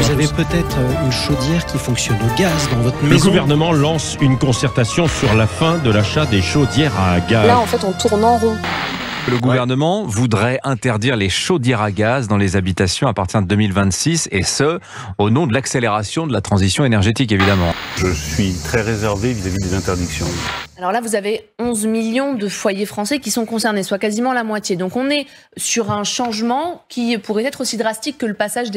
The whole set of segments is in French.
Vous avez peut-être une chaudière qui fonctionne au gaz dans votre maison. Le gouvernement lance une concertation sur la fin de l'achat des chaudières à gaz. Là, en fait, on tourne en rond. Le gouvernement voudrait interdire les chaudières à gaz dans les habitations à partir de 2026, et ce, au nom de l'accélération de la transition énergétique, évidemment. Je suis très réservé vis-à-vis des interdictions. Alors là, vous avez 11 millions de foyers français qui sont concernés, soit quasiment la moitié. Donc on est sur un changement qui pourrait être aussi drastique que le passage,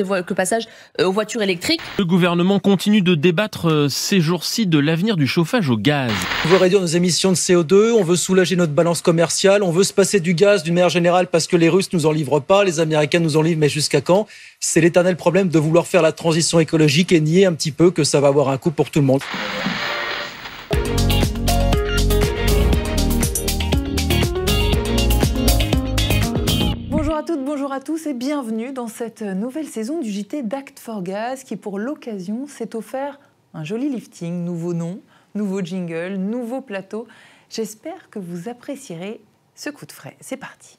aux voitures électriques. Le gouvernement continue de débattre ces jours-ci de l'avenir du chauffage au gaz. On veut réduire nos émissions de CO2, on veut soulager notre balance commerciale, on veut se passer du gaz d'une manière générale parce que les Russes nous en livrent pas, les Américains nous en livrent, mais jusqu'à quand? C'est l'éternel problème de vouloir faire la transition écologique et nier un petit peu que ça va avoir un coût pour tout le monde. Bonjour à toutes, bonjour à tous et bienvenue dans cette nouvelle saison du JT d'Act4Gaz qui, pour l'occasion, s'est offert un joli lifting, nouveau nom, nouveau jingle, nouveau plateau. J'espère que vous apprécierez ce coup de frais. C'est parti.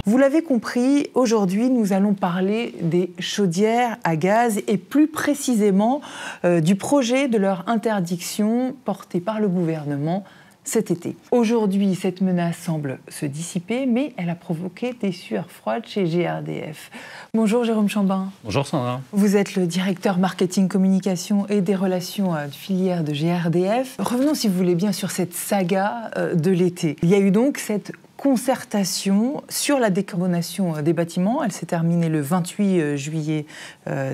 Vous l'avez compris, aujourd'hui nous allons parler des chaudières à gaz et plus précisément du projet de leur interdiction porté par le gouvernement cet été. Aujourd'hui, cette menace semble se dissiper, mais elle a provoqué des sueurs froides chez GRDF. Bonjour Jérôme Chambin. Bonjour Sandra. Vous êtes le directeur marketing, communication et des relations de filière de GRDF. Revenons, si vous voulez bien, sur cette saga de l'été. Il y a eu donc cette concertation sur la décarbonation des bâtiments. Elle s'est terminée le 28 juillet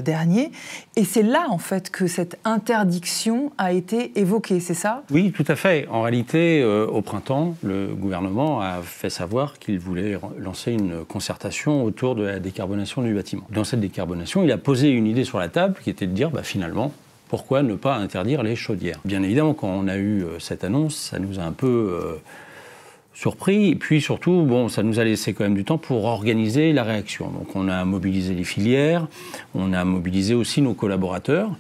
dernier. Et c'est là, en fait, que cette interdiction a été évoquée, c'est ça? Oui, tout à fait. En réalité, au printemps, le gouvernement a fait savoir qu'il voulait lancer une concertation autour de la décarbonation du bâtiment. Dans cette décarbonation, il a posé une idée sur la table qui était de dire, finalement, pourquoi ne pas interdire les chaudières? Bien évidemment, quand on a eu cette annonce, ça nous a un peu surpris, et puis surtout, ça nous a laissé quand même du temps pour organiser la réaction. Donc on a mobilisé les filières, on a mobilisé aussi nos collaborateurs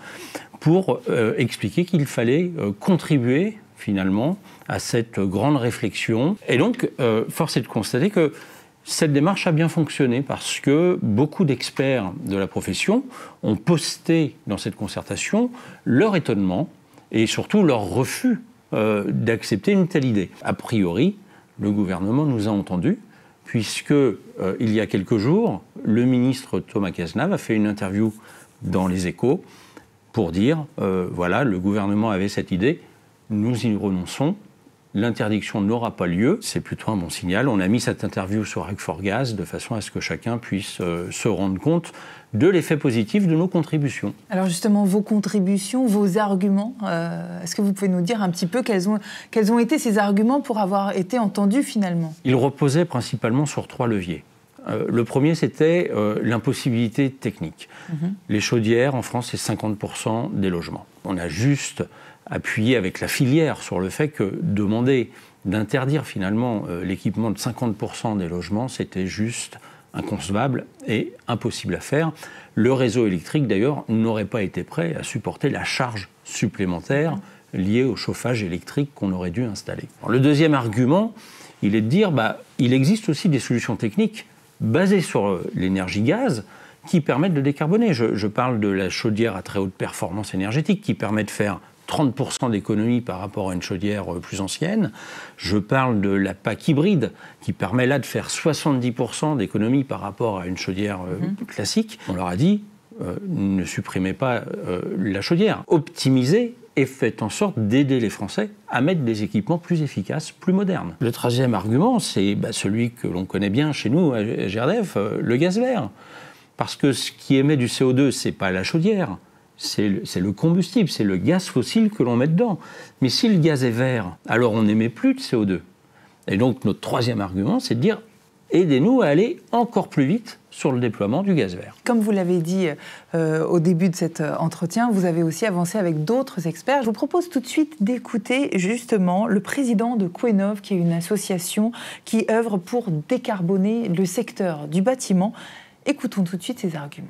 pour expliquer qu'il fallait contribuer finalement à cette grande réflexion. Et donc, force est de constater que cette démarche a bien fonctionné parce que beaucoup d'experts de la profession ont posté dans cette concertation leur étonnement et surtout leur refus d'accepter une telle idée. A priori, le gouvernement nous a entendus, puisque il y a quelques jours, le ministre Thomas Cazenave a fait une interview dans Les Échos pour dire, voilà, le gouvernement avait cette idée, nous y renonçons, l'interdiction n'aura pas lieu, c'est plutôt un bon signal. On a mis cette interview sur Act4Gaz de façon à ce que chacun puisse se rendre compte de l'effet positif de nos contributions. Alors justement, vos contributions, vos arguments, est-ce que vous pouvez nous dire un petit peu quels ont été ces arguments pour avoir été entendus finalement? Ils reposaient principalement sur 3 leviers. Le premier, c'était l'impossibilité technique. Les chaudières, en France, c'est 50% des logements. On a juste appuyé avec la filière sur le fait que demander d'interdire finalement l'équipement de 50% des logements, c'était juste inconcevable et impossible à faire. Le réseau électrique, d'ailleurs, n'aurait pas été prêt à supporter la charge supplémentaire liée au chauffage électrique qu'on aurait dû installer. Alors, le deuxième argument, il est de dire il existe aussi des solutions techniques basées sur l'énergie gaz qui permettent de décarboner. Je parle de la chaudière à très haute performance énergétique qui permet de faire 30% d'économie par rapport à une chaudière plus ancienne. Je parle de la PAC hybride, qui permet là de faire 70% d'économie par rapport à une chaudière classique. On leur a dit, ne supprimez pas la chaudière. Optimisez et faites en sorte d'aider les Français à mettre des équipements plus efficaces, plus modernes. Le troisième argument, c'est celui que l'on connaît bien chez nous, à GRDF, le gaz vert. Parce que ce qui émet du CO2, c'est pas la chaudière, c'est le combustible, c'est le gaz fossile que l'on met dedans. Mais si le gaz est vert, alors on n'émet plus de CO2. Et donc notre troisième argument, c'est de dire aidez-nous à aller encore plus vite sur le déploiement du gaz vert. Comme vous l'avez dit au début de cet entretien, vous avez aussi avancé avec d'autres experts. Je vous propose tout de suite d'écouter justement le président de Quenov, qui est une association qui œuvre pour décarboner le secteur du bâtiment. Écoutons tout de suite ses arguments.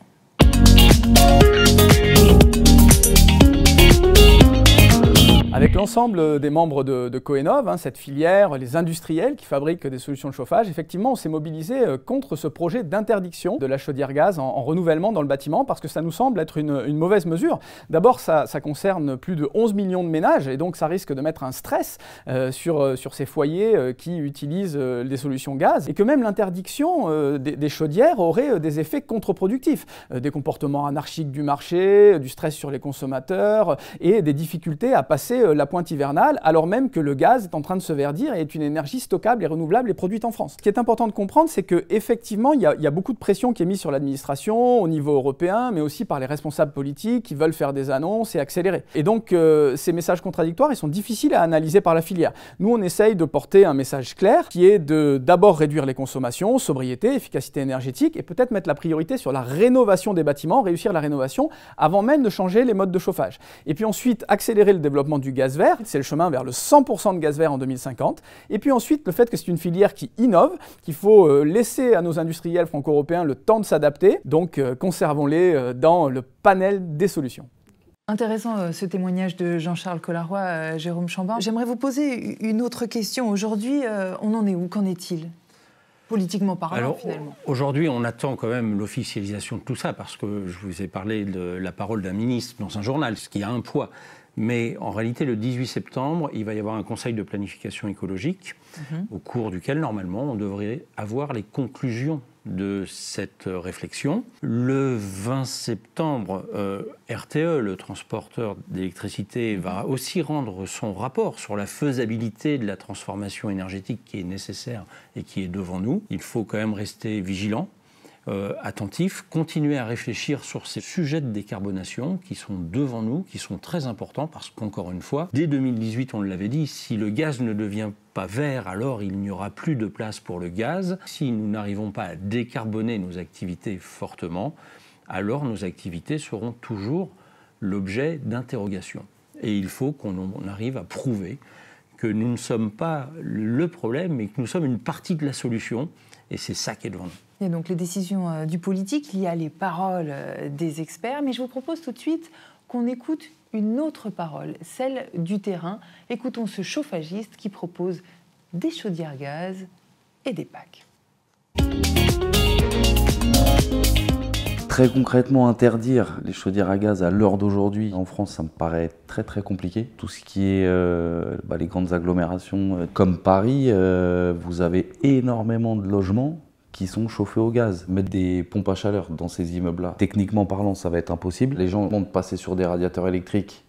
Avec l'ensemble des membres de Coenov, cette filière, les industriels qui fabriquent des solutions de chauffage, effectivement, on s'est mobilisé contre ce projet d'interdiction de la chaudière gaz en renouvellement dans le bâtiment parce que ça nous semble être une mauvaise mesure. D'abord, ça concerne plus de 11 millions de ménages et donc ça risque de mettre un stress sur ces foyers qui utilisent des solutions gaz et que même l'interdiction des chaudières aurait des effets contre-productifs, des comportements anarchiques du marché, du stress sur les consommateurs et des difficultés à passer la pointe hivernale, alors même que le gaz est en train de se verdir et est une énergie stockable et renouvelable et produite en France. Ce qui est important de comprendre, c'est qu'effectivement, il y a beaucoup de pression qui est mise sur l'administration au niveau européen, mais aussi par les responsables politiques qui veulent faire des annonces et accélérer. Et donc, ces messages contradictoires, ils sont difficiles à analyser par la filière. Nous, on essaye de porter un message clair qui est de d'abord réduire les consommations, sobriété, efficacité énergétique, et peut-être mettre la priorité sur la rénovation des bâtiments, réussir la rénovation, avant même de changer les modes de chauffage. Et puis ensuite, accélérer le développement du gaz vert, c'est le chemin vers le 100% de gaz vert en 2050. Et puis ensuite, le fait que c'est une filière qui innove, qu'il faut laisser à nos industriels franco-européens le temps de s'adapter, donc conservons-les dans le panel des solutions. Intéressant ce témoignage de Jean-Charles Collaroy, Jérôme Chambin. J'aimerais vous poser une autre question. Aujourd'hui, on en est où? Qu'en est-il? Politiquement parlant, finalement. Aujourd'hui, on attend quand même l'officialisation de tout ça, parce que je vous ai parlé de la parole d'un ministre dans un journal, ce qui a un poids. Mais en réalité, le 18 septembre, il va y avoir un conseil de planification écologique, au cours duquel, normalement, on devrait avoir les conclusions de cette réflexion. Le 20 septembre, RTE, le transporteur d'électricité, va aussi rendre son rapport sur la faisabilité de la transformation énergétique qui est nécessaire et qui est devant nous. Il faut quand même rester vigilant, attentif, continuer à réfléchir sur ces sujets de décarbonation qui sont devant nous, qui sont très importants, parce qu'encore une fois, dès 2018, on l'avait dit, si le gaz ne devient pas vert, alors il n'y aura plus de place pour le gaz. Si nous n'arrivons pas à décarboner nos activités fortement, alors nos activités seront toujours l'objet d'interrogations. Et il faut qu'on arrive à prouver que nous ne sommes pas le problème, mais que nous sommes une partie de la solution, et c'est ça qui est devant nous. Il y a donc les décisions du politique, il y a les paroles des experts, mais je vous propose tout de suite qu'on écoute une autre parole, celle du terrain. Écoutons ce chauffagiste qui propose des chaudières gaz et des packs. Très concrètement, interdire les chaudières à gaz à l'heure d'aujourd'hui, en France, ça me paraît très très compliqué. Tout ce qui est les grandes agglomérations comme Paris, vous avez énormément de logements qui sont chauffés au gaz. Mettre des pompes à chaleur dans ces immeubles-là, techniquement parlant, ça va être impossible. Les gens vont passer sur des radiateurs électriques,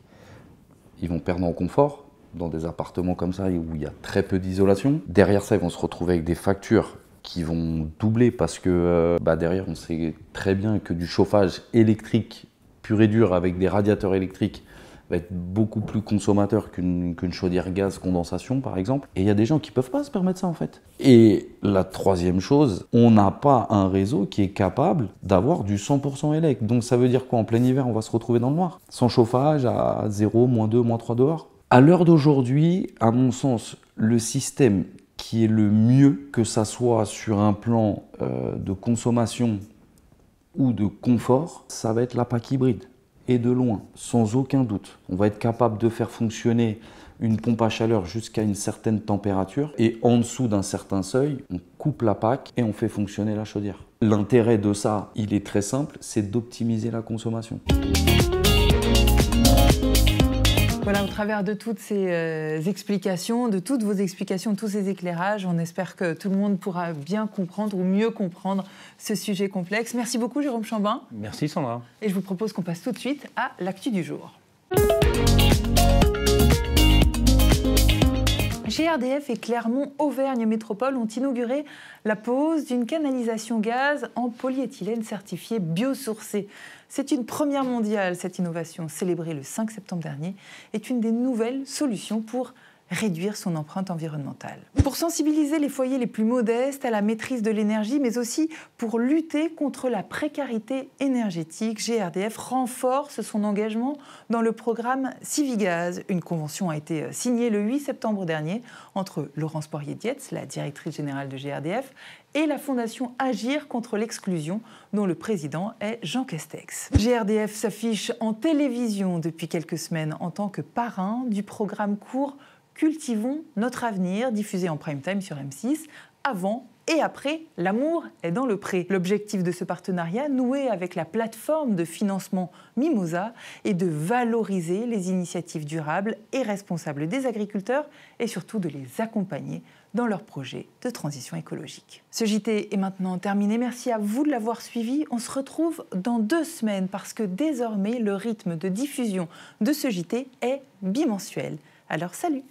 ils vont perdre en confort dans des appartements comme ça où il y a très peu d'isolation. Derrière ça, ils vont se retrouver avec des factures qui vont doubler parce que derrière, on sait très bien que du chauffage électrique pur et dur avec des radiateurs électriques va être beaucoup plus consommateur qu'une chaudière gaz condensation, par exemple. Et il y a des gens qui ne peuvent pas se permettre ça, en fait. Et la troisième chose, on n'a pas un réseau qui est capable d'avoir du 100% élect. Donc ça veut dire quoi? En plein hiver, on va se retrouver dans le noir, sans chauffage, à 0, -2, -3 dehors. À l'heure d'aujourd'hui, à mon sens, le système qui est le mieux, que ça soit sur un plan de consommation ou de confort, ça va être la PAC hybride. Et de loin, sans aucun doute. On va être capable de faire fonctionner une pompe à chaleur jusqu'à une certaine température et en dessous d'un certain seuil, on coupe la PAC et on fait fonctionner la chaudière. L'intérêt de ça, il est très simple, c'est d'optimiser la consommation. Voilà, au travers de toutes ces explications, de toutes vos explications, tous ces éclairages, on espère que tout le monde pourra bien comprendre ou mieux comprendre ce sujet complexe. Merci beaucoup, Jérôme Chambin. Merci, Sandra. Et je vous propose qu'on passe tout de suite à l'actu du jour. GRDF et Clermont Auvergne Métropole ont inauguré la pose d'une canalisation gaz en polyéthylène certifiée biosourcée. C'est une première mondiale. Cette innovation, célébrée le 5 septembre dernier, est une des nouvelles solutions pour réduire son empreinte environnementale. Pour sensibiliser les foyers les plus modestes à la maîtrise de l'énergie, mais aussi pour lutter contre la précarité énergétique, GRDF renforce son engagement dans le programme Civigaz. Une convention a été signée le 8 septembre dernier entre Laurence Poirier-Dietz, la directrice générale de GRDF, et la fondation Agir contre l'exclusion, dont le président est Jean Castex. GRDF s'affiche en télévision depuis quelques semaines en tant que parrain du programme court Cultivons notre avenir, diffusé en prime time sur M6, avant et après L'amour est dans le pré. L'objectif de ce partenariat, noué avec la plateforme de financement Mimosa, est de valoriser les initiatives durables et responsables des agriculteurs et surtout de les accompagner dans leurs projets de transition écologique. Ce JT est maintenant terminé. Merci à vous de l'avoir suivi. On se retrouve dans 2 semaines parce que désormais, le rythme de diffusion de ce JT est bimensuel. Alors salut!